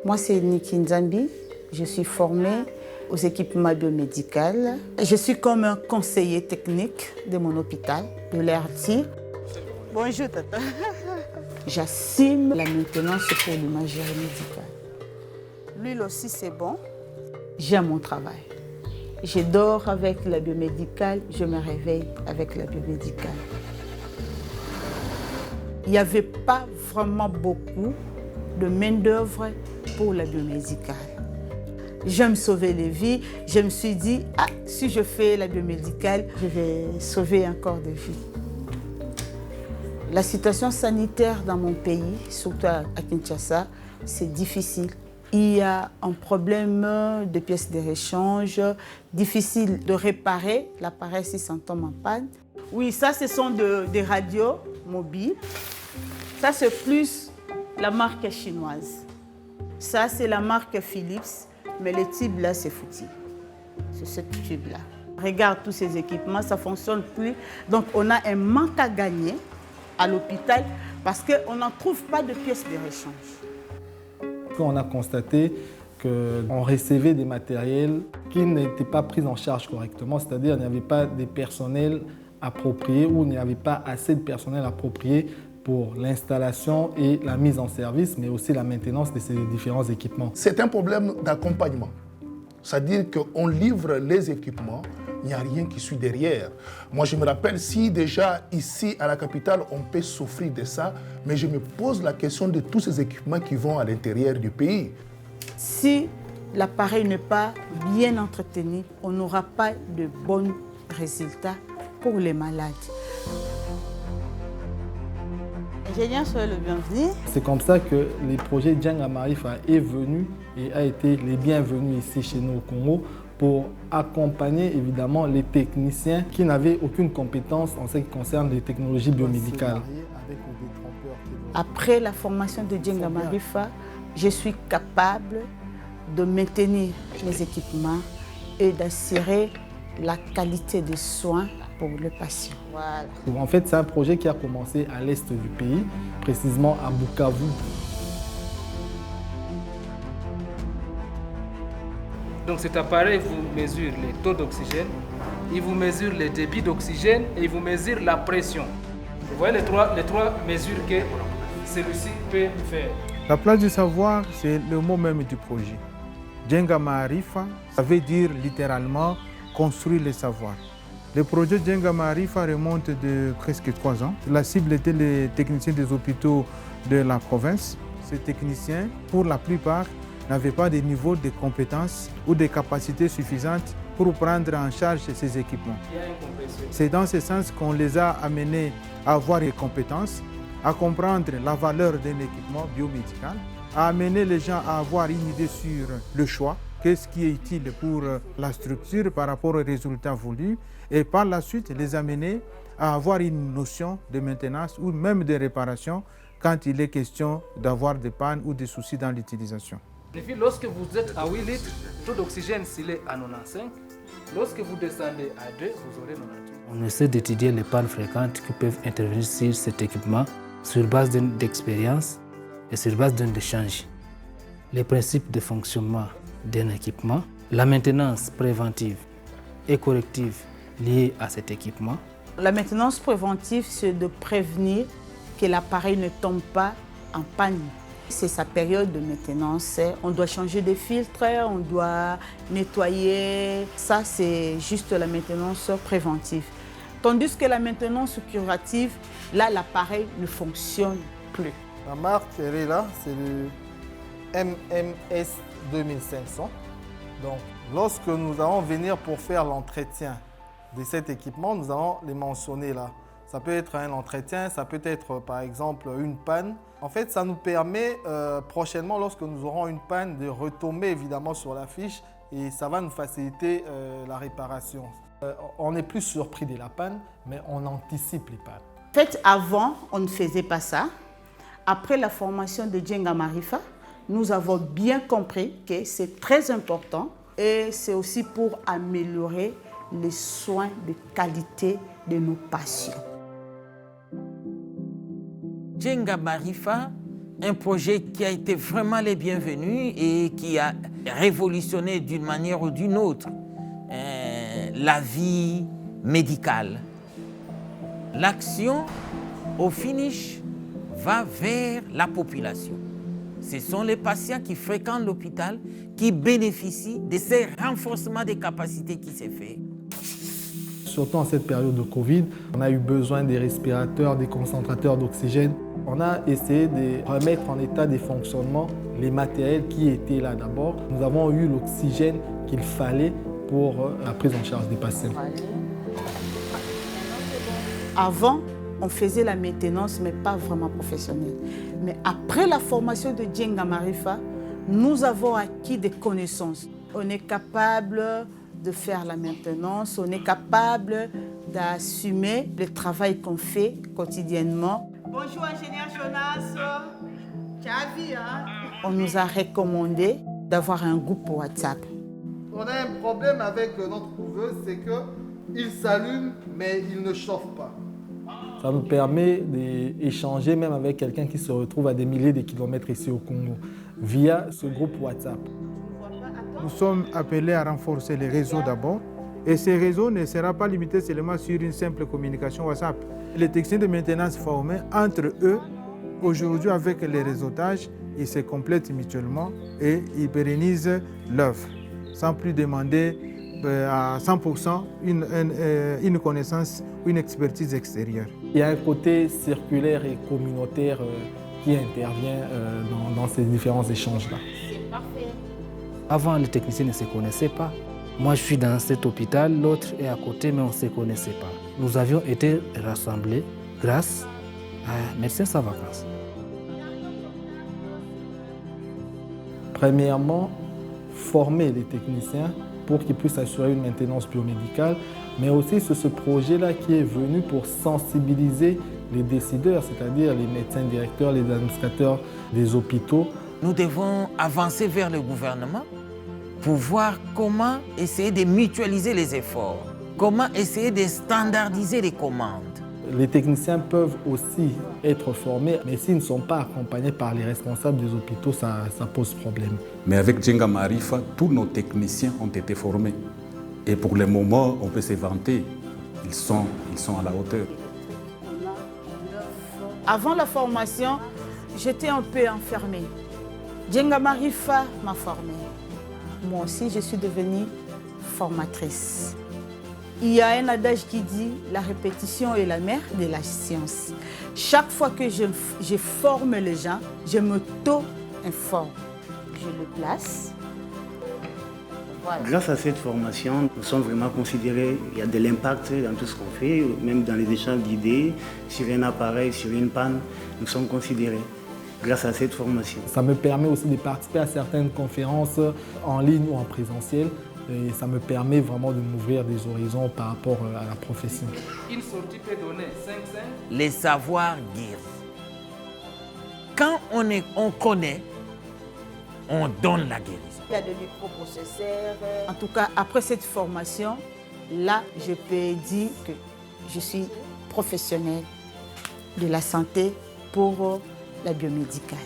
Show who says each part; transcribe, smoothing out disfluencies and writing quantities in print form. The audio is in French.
Speaker 1: Moi, c'est Niki Nzambi. Je suis formée aux équipements biomédicaux. Je suis comme un conseiller technique de mon hôpital, de l'ERTI. Bonjour, Tata. J'assume la maintenance pour l'imagerie médicale. L'huile aussi, c'est bon. J'aime mon travail. Je dors avec la biomédicale, je me réveille avec la biomédicale. Il n'y avait pas vraiment beaucoup de main-d'œuvre pour la biomédicale. J'aime sauver les vies. Je me suis dit, si je fais la biomédicale, je vais sauver un corps de vie. La situation sanitaire dans mon pays, surtout à Kinshasa, c'est difficile. Il y a un problème de pièces de rechange, difficile de réparer l'appareil si ça tombe en panne. Oui, ça, ce sont des radios mobiles. Ça, c'est plus la marque chinoise. Ça, c'est la marque Philips, mais le tube là, c'est foutu. C'est ce tube-là. Regarde tous ces équipements, ça ne fonctionne plus. Donc, on a un manque à gagner à l'hôpital parce qu'on n'en trouve pas de pièces de rechange.
Speaker 2: On a constaté qu'on recevait des matériels qui n'étaient pas pris en charge correctement, c'est-à-dire qu'il n'y avait pas des personnels appropriés ou il n'y avait pas assez de personnel approprié pour l'installation et la mise en service, mais aussi la maintenance de ces différents équipements.
Speaker 3: C'est un problème d'accompagnement. C'est-à-dire qu'on livre les équipements, il n'y a rien qui suit derrière. Moi, je me rappelle, si déjà ici, à la capitale, on peut souffrir de ça, mais je me pose la question de tous ces équipements qui vont à l'intérieur du pays.
Speaker 1: Si l'appareil n'est pas bien entretenu, on n'aura pas de bons résultats pour les malades. Ingénieur, soyez le bienvenu.
Speaker 2: C'est comme ça que les projets Djenga Marifa est venu et a été les bienvenus ici chez nous au Congo pour accompagner évidemment les techniciens qui n'avaient aucune compétence en ce qui concerne les technologies biomédicales.
Speaker 1: Après la formation de Djenga Marifa, je suis capable de maintenir les équipements et d'assurer la qualité des soins pour le patient. Voilà.
Speaker 2: En fait, c'est un projet qui a commencé à l'est du pays, précisément à Bukavu.
Speaker 4: Donc cet appareil vous mesure les taux d'oxygène, il vous mesure le débit d'oxygène et il vous mesure la pression. Vous voyez les trois mesures que celui-ci peut faire.
Speaker 5: La place du savoir, c'est le mot même du projet. Djenga Marifa, ça veut dire littéralement construire le savoir. Le projet Djenga Marifa remonte de presque 3 ans. La cible était les techniciens des hôpitaux de la province. Ces techniciens, pour la plupart, n'avaient pas de niveau de compétences ou de capacités suffisantes pour prendre en charge ces équipements. C'est dans ce sens qu'on les a amenés à avoir des compétences, à comprendre la valeur d'un équipement biomédical, à amener les gens à avoir une idée sur le choix, qu'est-ce qui est utile pour la structure par rapport aux résultats voulus, et par la suite les amener à avoir une notion de maintenance ou même de réparation quand il est question d'avoir des pannes ou des soucis dans l'utilisation.
Speaker 4: Lorsque vous êtes à 8 litres, le taux d'oxygène s'il est à 95, lorsque vous descendez à 2, vous aurez 98.
Speaker 6: On essaie d'étudier les pannes fréquentes qui peuvent intervenir sur cet équipement sur base d'expérience et sur base d'un échange. Les principes de fonctionnement d'un équipement, la maintenance préventive et corrective liée à cet équipement.
Speaker 1: La maintenance préventive, c'est de prévenir que l'appareil ne tombe pas en panne. C'est sa période de maintenance. On doit changer des filtres, on doit nettoyer. Ça, c'est juste la maintenance préventive. Tandis que la maintenance curative, là, l'appareil ne fonctionne plus.
Speaker 2: La marque, elle est là, c'est le MMS 2500. Donc, lorsque nous allons venir pour faire l'entretien de cet équipement, nous allons les mentionner là. Ça peut être un entretien, ça peut être par exemple une panne. En fait, ça nous permet prochainement, lorsque nous aurons une panne, de retomber évidemment sur la fiche et ça va nous faciliter la réparation. On n'est plus surpris de la panne, mais on anticipe les pannes.
Speaker 1: En fait, avant, on ne faisait pas ça. Après la formation de Djenga Marifa, nous avons bien compris que c'est très important et c'est aussi pour améliorer les soins de qualité de nos patients.
Speaker 7: Djenga Marifa, un projet qui a été vraiment les bienvenus et qui a révolutionné d'une manière ou d'une autre la vie médicale. L'action, au finish, va vers la population. Ce sont les patients qui fréquentent l'hôpital qui bénéficient de ces renforcements des capacités qui s'est fait.
Speaker 2: Surtout en cette période de Covid, on a eu besoin des respirateurs, des concentrateurs d'oxygène. On a essayé de remettre en état de fonctionnement les matériels qui étaient là d'abord. Nous avons eu l'oxygène qu'il fallait pour la prise en charge des patients.
Speaker 1: Avant, on faisait la maintenance, mais pas vraiment professionnelle. Mais après la formation de Djenga Marifa, nous avons acquis des connaissances. On est capable de faire la maintenance, on est capable d'assumer le travail qu'on fait quotidiennement. Bonjour ingénieur Jonas, tu as vu, hein? On nous a recommandé d'avoir un groupe WhatsApp.
Speaker 2: On a un problème avec notre couveuse, c'est qu'il s'allume mais il ne chauffe pas. Ça nous permet d'échanger même avec quelqu'un qui se retrouve à des milliers de kilomètres ici au Congo via ce groupe WhatsApp.
Speaker 5: Nous sommes appelés à renforcer les réseaux d'abord. Et ces réseaux ne seront pas limités seulement sur une simple communication WhatsApp. Les techniciens de maintenance formés entre eux, aujourd'hui avec les réseautages, ils se complètent mutuellement et ils pérennisent l'œuvre, sans plus demander à 100% une connaissance ou une expertise extérieure.
Speaker 2: Il y a un côté circulaire et communautaire qui intervient dans ces différents échanges-là.
Speaker 1: C'est parfait.
Speaker 6: Avant, les techniciens ne se connaissaient pas. Moi, je suis dans cet hôpital, l'autre est à côté, mais on ne se connaissait pas. Nous avions été rassemblés grâce à Médecins Sans Vacances.
Speaker 2: Premièrement, former les techniciens pour qu'ils puissent assurer une maintenance biomédicale, mais aussi c'est ce projet-là qui est venu pour sensibiliser les décideurs, c'est-à-dire les médecins directeurs, les administrateurs des hôpitaux.
Speaker 7: Nous devons avancer vers le gouvernement pour voir comment essayer de mutualiser les efforts, comment essayer de standardiser les commandes.
Speaker 2: Les techniciens peuvent aussi être formés, mais s'ils ne sont pas accompagnés par les responsables des hôpitaux, ça pose problème.
Speaker 8: Mais avec Djenga Marifa, tous nos techniciens ont été formés. Et pour le moment, on peut se vanter, ils sont à la hauteur.
Speaker 1: Avant la formation, j'étais un peu enfermée. Djenga Marifa m'a formée. Moi aussi, je suis devenue formatrice. Il y a un adage qui dit « la répétition est la mère de la science ». Chaque fois que je forme les gens, je m'auto-informe. Je le place. Voilà.
Speaker 9: Grâce à cette formation, nous sommes vraiment considérés, il y a de l'impact dans tout ce qu'on fait, même dans les échanges d'idées, sur un appareil, sur une panne, nous sommes considérés grâce à cette formation.
Speaker 2: Ça me permet aussi de participer à certaines conférences en ligne ou en présentiel. Et ça me permet vraiment de m'ouvrir des horizons par rapport à la profession.
Speaker 4: Une sortie peut donner 5-5.
Speaker 7: Les savoirs guéris. Quand on connaît, on donne la guérison.
Speaker 1: Il y a des microprocesseurs. En tout cas, après cette formation, là, je peux dire que je suis professionnelle de la santé pour la biomédicale.